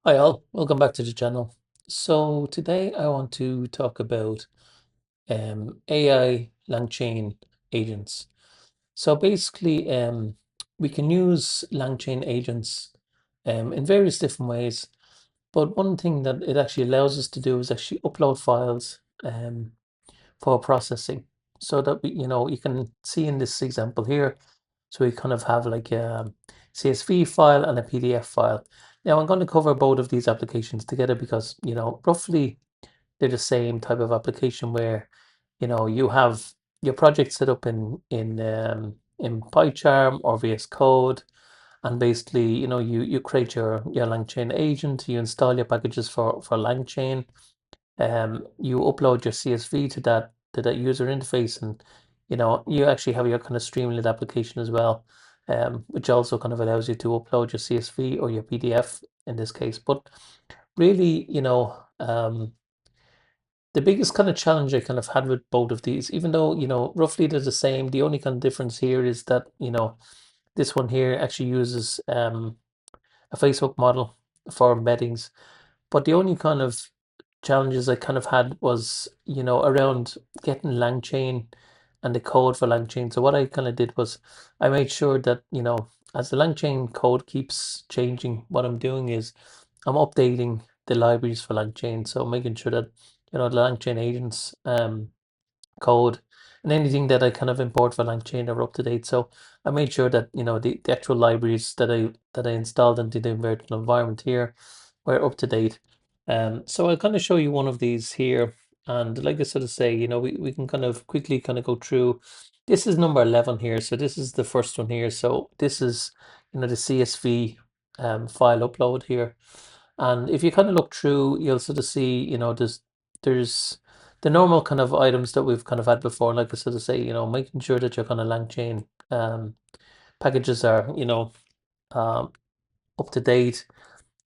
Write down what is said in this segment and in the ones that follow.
Hi all, welcome back to the channel. So today I want to talk about AI Langchain agents. So basically, we can use Langchain agents in various different ways, but one thing that it actually allows us to do is actually upload files for processing. So that you can see in this example here, so we kind of have like a CSV file and a PDF file. Now I'm going to cover both of these applications together because, roughly they're the same type of application where, you have your project set up in PyCharm or VS Code, and basically, you create your Langchain agent, you install your packages for Langchain, you upload your CSV to that user interface, and you actually have your kind of Streamlit application as well, which also kind of allows you to upload your CSV or your PDF in this case. But really, the biggest kind of challenge I kind of had with both of these, even though roughly they're the same, the only kind of difference here is that this one here actually uses a Facebook model for embeddings, but the only kind of challenges I kind of had was, around getting Langchain and the code for Langchain. So what I kind of did was I made sure that, as the Langchain code keeps changing, what I'm doing is I'm updating the libraries for Langchain. So making sure that, the Langchain agents code and anything that I kind of import for Langchain are up to date. So I made sure that the actual libraries that I installed into the virtual environment here were up to date. So I'll kind of show you one of these here, and like I sort of say, we can kind of quickly kind of go through. This is number 11 here, so this is the first one here. So this is the CSV file upload here, and if you kind of look through, you'll sort of see there's the normal kind of items that we've kind of had before, like I sort of say, making sure that your kind of Langchain packages are, um, up to date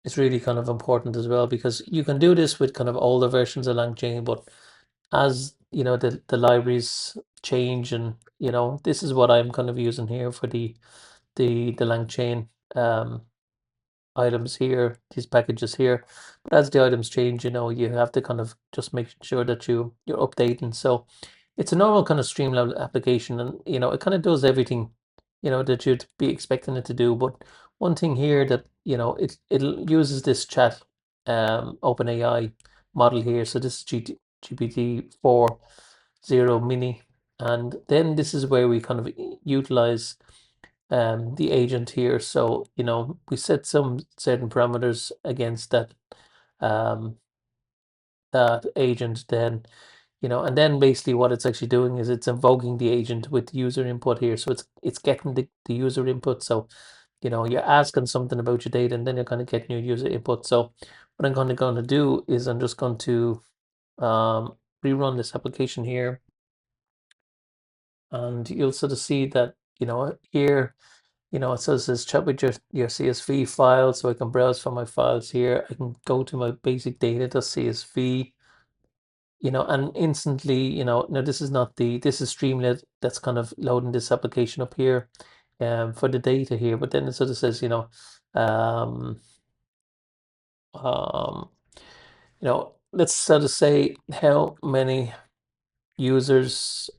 is really kind of important as well, because you can do this with kind of older versions of Langchain, but as the libraries change, and this is what I'm kind of using here for the Langchain um items here, these packages here. But as the items change, you have to kind of just make sure that you're updating. So it's a normal kind of streamlined application, and it kind of does everything that you'd be expecting it to do. But one thing here that it uses this chat OpenAI model here. So this is GPT 4.0 mini, and then this is where we kind of utilize the agent here. So we set some certain parameters against um, that agent, then and then basically what it's actually doing is it's invoking the agent with user input here. So it's getting the user input. So you're asking something about your data, and then you're kind of getting your user input. So what I'm going to do is I'm just going to rerun this application here, and you'll sort of see that here it says chat with your CSV file. So I can browse for my files here. I can go to my basic data.csv, and instantly, now this is not this is Streamlit that's kind of loading this application up here for the data here, but then it sort of says, um, um, let's sort of say how many users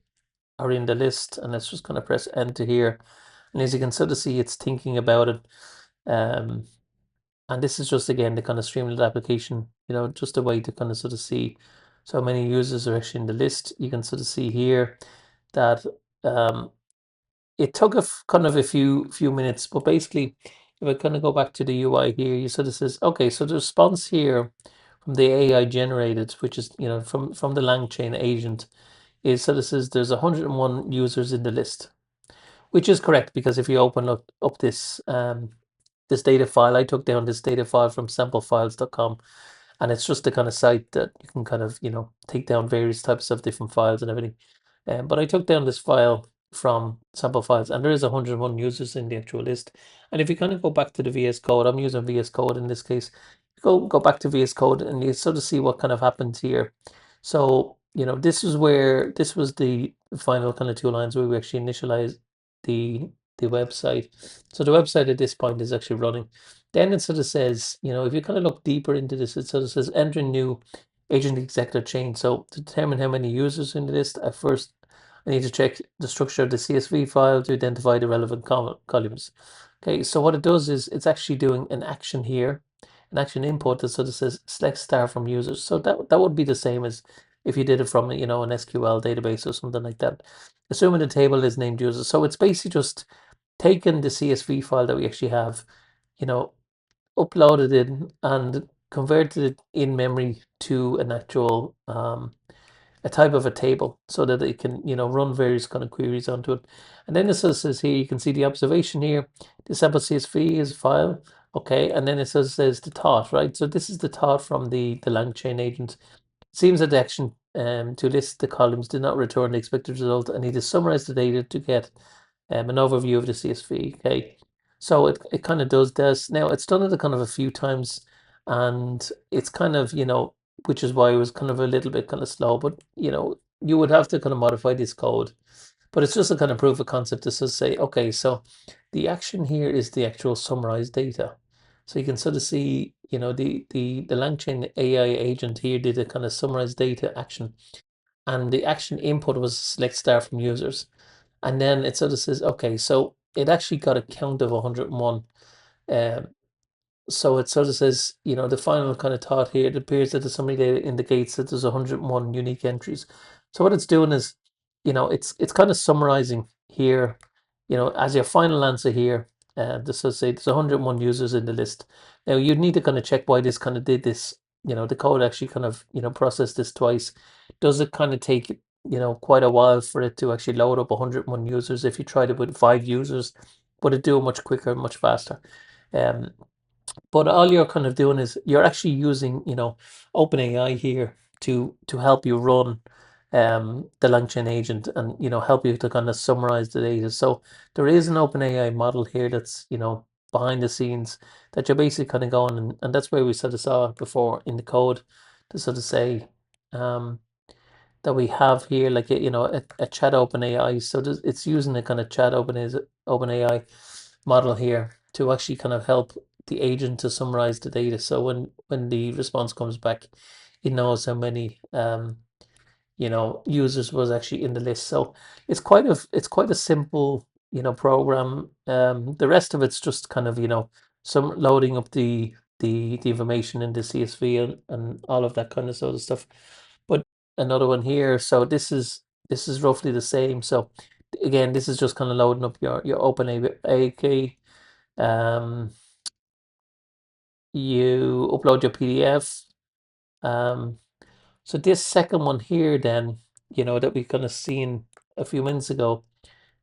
are in the list, and let's just kind of press enter here. And as you can sort of see, it's thinking about it. Um, and this is just again the kind of Streamlit application, just a way to kind of sort of see so how many users are actually in the list. You can sort of see here that um, it took kind of a few minutes, but basically, if I kind of go back to the UI here, you sort of says, okay, so the response here from the AI generated, which is from the Langchain agent, is sort of says there's 101 users in the list, which is correct, because if you open up this data file, I took down this data file from samplefiles.com, and it's just the kind of site that you can kind of take down various types of different files and everything. But I took down this file from sample files, and there is 101 users in the actual list. And if you kind of go back to the VS Code, I'm using VS Code in this case. Go back to VS Code, and you sort of see what kind of happens here. So this was the final kind of two lines where we actually initialize the the website. So the website at this point is actually running. Then it sort of says, if you kind of look deeper into this, it sort of says enter new agent executive chain. So to determine how many users in the list, at first I need to check the structure of the CSV file to identify the relevant columns. Okay, so what it does is it's actually doing an action here, an action input that sort of says select star from users. So that would be the same as if you did it from an SQL database or something like that. Assuming the table is named users. So it's basically just taken the CSV file that we actually have, uploaded it and converted it in memory to an actual a type of a table so that it can run various kind of queries onto it. And then it says here, you can see the observation here, the sample CSV is a file, okay, and then it says the thought, right? So this is the thought from the Langchain agent. It seems that the action to list the columns did not return the expected result. I need to summarize the data to get an overview of the CSV. Okay, so it kind of does this. Now it's done it a kind of a few times, and it's kind of which is why it was kind of a little bit kind of slow. But you would have to kind of modify this code. But it's just a kind of proof of concept to sort of say, okay, so the action here is the actual summarized data. So you can sort of see, the Langchain AI agent here did a kind of summarized data action, and the action input was select star from users. And then it sort of says, okay, so it actually got a count of 101. Um, so it sort of says, the final kind of thought here, it appears that the summary data indicates that there's 101 unique entries. So what it's doing is, it's kind of summarizing here, as your final answer here, this will say there's 101 users in the list. Now you'd need to kind of check why this kind of did this, the code actually kind of, processed this twice. Does it kind of take, quite a while for it to actually load up 101 users? If you tried it with 5 users, would it do it much quicker, much faster? Um, but all you're kind of doing is you're actually using, OpenAI here to help you run the Langchain agent and help you to kind of summarize the data. So there is an OpenAI model here that's behind the scenes that you're basically kind of going, and that's where we sort of saw it before in the code to sort of say that we have here like a chat OpenAI. So it's using a kind of chat OpenAI model here to actually kind of help the agent to summarize the data. So when the response comes back, it knows how many users was actually in the list. So it's quite a simple program. The rest of it's just kind of some loading up the information in the CSV and all of that kind of sort of stuff. But another one here. So this is roughly the same. So again, this is just kind of loading up your OpenAI. Um, you upload your PDF. Um, so this second one here, then, that we kind of seen a few minutes ago,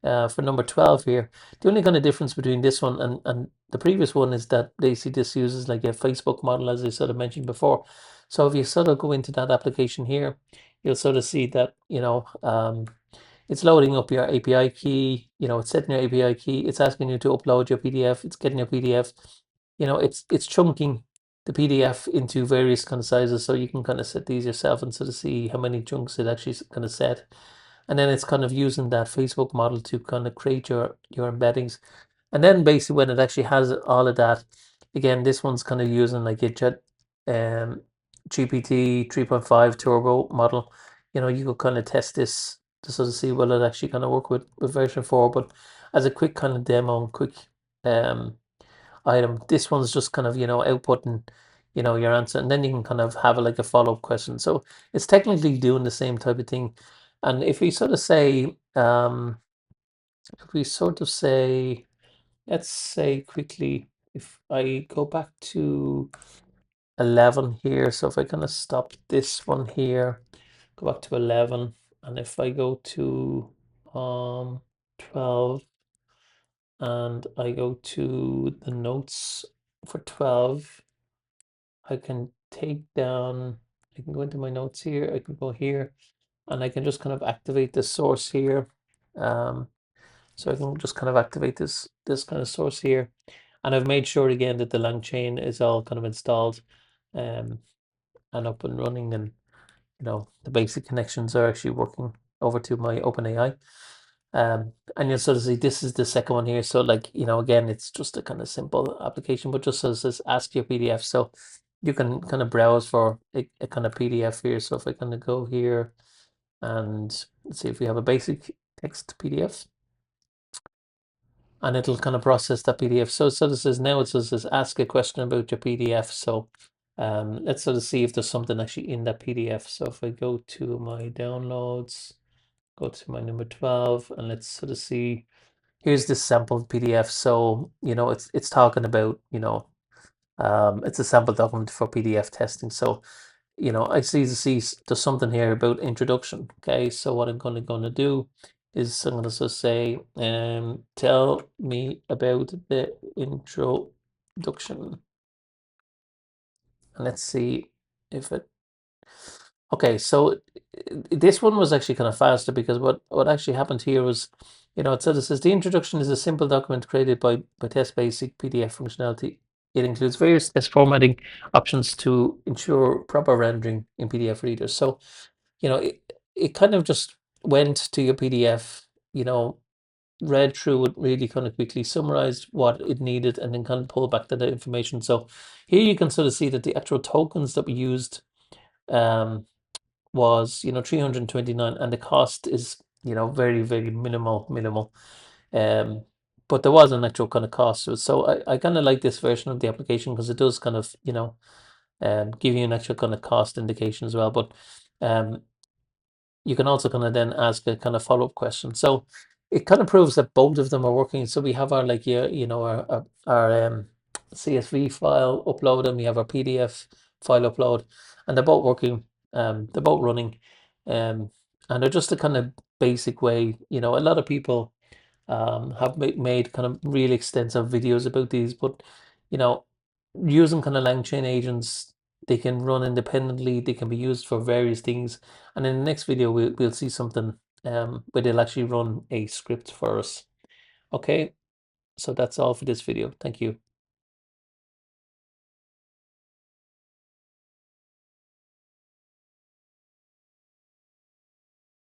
for number 12 here, the only kind of difference between this one and the previous one is that basically this uses like a Facebook model, as I sort of mentioned before. So if you sort of go into that application here, you'll sort of see that, it's loading up your API key, it's setting your API key, it's asking you to upload your PDF, it's getting your PDF, it's chunking the PDF into various kind of sizes, so you can kind of set these yourself and sort of see how many chunks it actually kind of set. And then it's kind of using that Facebook model to kind of create your embeddings. And then basically when it actually has all of that, again, this one's kind of using like a Jet GPT 3.5 turbo model. You could kind of test this to sort of see will it actually kind of work with version 4. But as a quick kind of demo and quick um item, this one's just kind of outputting your answer, and then you can kind of have like a follow-up question. So it's technically doing the same type of thing. And if we sort of say let's say quickly, if I go back to 11 here, so if I kind of stop this one here, go back to 11, and if I go to 12 and I go to the notes for 12, I can go into my notes here, I can go here, and I can just kind of activate the source here. So I can just kind of activate this kind of source here. And I've made sure again that the Langchain is all kind of installed and up and running, and the basic connections are actually working over to my OpenAI. And you'll sort of see this is the second one here. So like, again, it's just a kind of simple application, but just says ask your PDF. So you can kind of browse for a kind of PDF here. So if I kind of go here and let's see if we have a basic text PDF, and it'll kind of process that PDF. So this says now it says ask a question about your PDF. So let's sort of see if there's something actually in that PDF. So if I go to my downloads, go to my number 12, and let's sort of see, here's this sample PDF. So, it's talking about, it's a sample document for PDF testing. So, I see there's something here about introduction. Okay, so what I'm gonna do is I'm gonna just say, tell me about the introduction, and let's see if it. Okay, so this one was actually kind of faster because what actually happened here was, it says the introduction is a simple document created by Test Basic PDF functionality. It includes various test formatting options to ensure proper rendering in PDF readers. So, it kind of just went to your PDF, read through it really kind of quickly, summarized what it needed, and then kind of pulled back the information. So here you can sort of see that the actual tokens that we used, um, was 329, and the cost is very, very minimal. um but there was an actual kind of cost to it. So I kind of like this version of the application because it does kind of give you an actual kind of cost indication as well. But um you can also kind of then ask a kind of follow-up question. So it kind of proves that both of them are working. So we have our like, yeah, our CSV file upload, and we have our PDF file upload, and they're both working. They're both running, and they're just a kind of basic way. A lot of people have made kind of really extensive videos about these, but you know, using kind of Langchain agents, they can run independently. They can be used for various things. And in the next video, we'll see something where they'll actually run a script for us. Okay, so that's all for this video. Thank you.